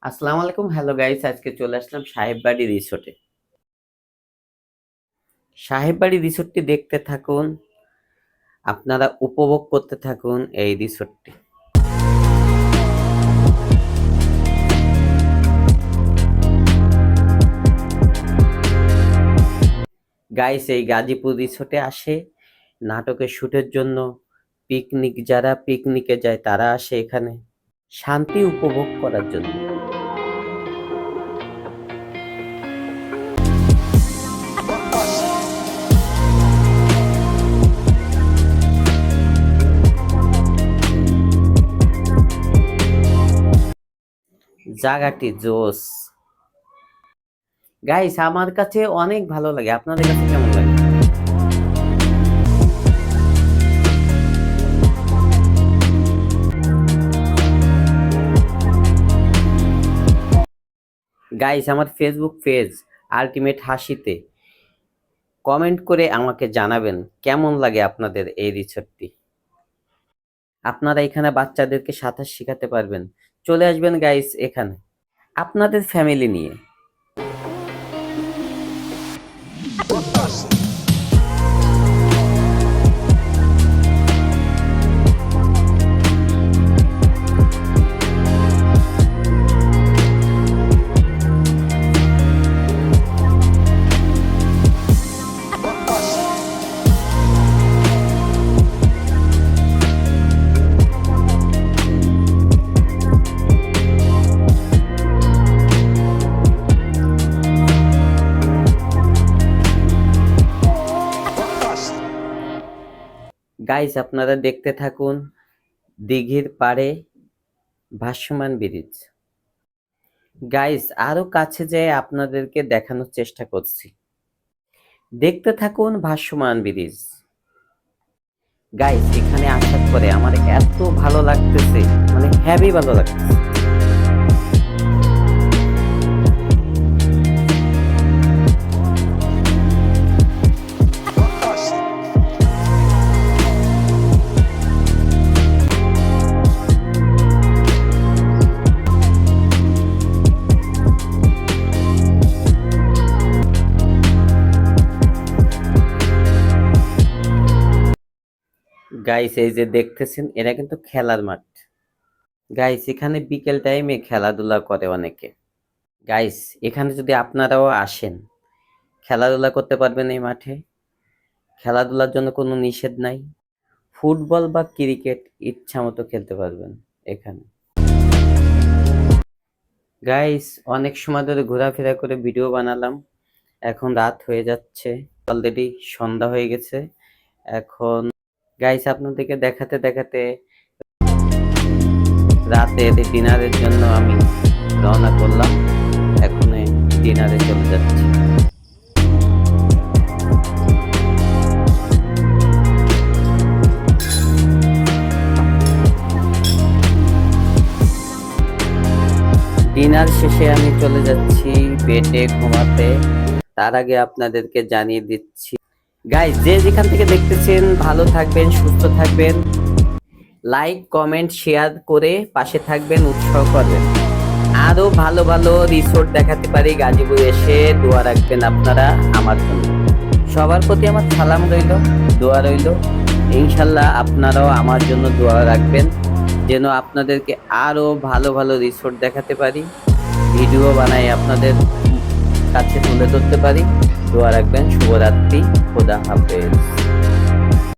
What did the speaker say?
আসসালামু আলাইকুম, hello guys. আজকে চলে আসলাম সাহেববাড়ি রিসোর্টে। সাহেববাড়ি রিসোর্টটি দেখতে থাকুন, আপনারা উপভোগ করতে থাকুন এই রিসোর্টটি। গাইস, এই গাজীপুর রিসোর্টে আসে নাটকের শুটের জন্য। যারা পিকনিকে যায় তারা আসে এখানে শান্তি উপভোগ করার জন্য। জায়গাটি জোস। গাইস, আমার কাছে অনেক ভালো লাগে, আপনাদের কাছে কেমন লাগে? গাইস, আমার ফেসবুক পেজ আলটিমেট হাসিতে কমেন্ট করে আমাকে জানাবেন কেমন লাগে আপনাদের এই রিসোর্টটি। আপনারা এখানে বাচ্চাদেরকে সাঁতার শেখাতে পারবেন। চলে আসবেন গাইস এখানে আপনাদের ফ্যামিলি নিয়ে। গাইস, আপনারা দেখতে থাকুন দিঘির পাড়ে ভাসমান ব্রিজ। গাইস, আরো কাছে যেয়ে আপনাদেরকে দেখানোর চেষ্টা করছি। দেখতে থাকুন ভাসমান ব্রিজ। গাইস, এখানে আসার পরে আমার এত ভালো লাগতেছে, মানে হেভি ভালো লাগতেছে। গাইস, এই যে দেখতেছেন এরা কিন্তু খেলার মাঠ। গাইস, এখানে বিকেল টাইমে খেলাধুলা করে অনেকে। গাইস, এখানে যদি আপনারাও আসেন খেলাধুলা করতে পারবেন এই মাঠে। খেলাধুলার জন্য কোনো নিষেধ নাই। ফুটবল বা ক্রিকেট ইচ্ছা মতো খেলতে পারবেন এখানে। গাইস, অনেক সময় ধরে ঘোরাফেরা করে ভিডিও বানালাম, এখন রাত হয়ে যাচ্ছে, অলরেডি সন্ধ্যা হয়ে গেছে। এখন গাইস, আপনাদেরকে দেখাতে দেখাতে রাতের ডিনারের জন্য আমি রওনা করলাম। এখন ডিনারে চলে যাচ্ছি। ডিনার শেষে আমি চলে যাচ্ছি বেডে ঘুমাতে। তার আগে আপনাদেরকে জানিয়ে দিচ্ছি গাইস, যে যেখান থেকে দেখতেছেন ভালো থাকবেন, সুস্থ থাকবেন, লাইক কমেন্ট শেয়ার করে পাশে থাকবেন, উৎসাহ করবেন। আরো ভালো ভালো রিসোর্ট দেখাতে পারি গাজীপুর, এসে দোয়া রাখবেন আপনারা আমার জন্য। সবার প্রতি আমার সালাম রইল, দোয়া রইল। ইনশাল্লাহ আপনারাও আমার জন্য দোয়া রাখবেন, যেন আপনাদেরকে আরো ভালো ভালো রিসোর্ট দেখাতে পারি, ভিডিও বানাই আপনাদের কাছে তুলে ধরতে পারি। দোয়া রাখবেন। শুভরাত্রি, খোদা হাফেজ।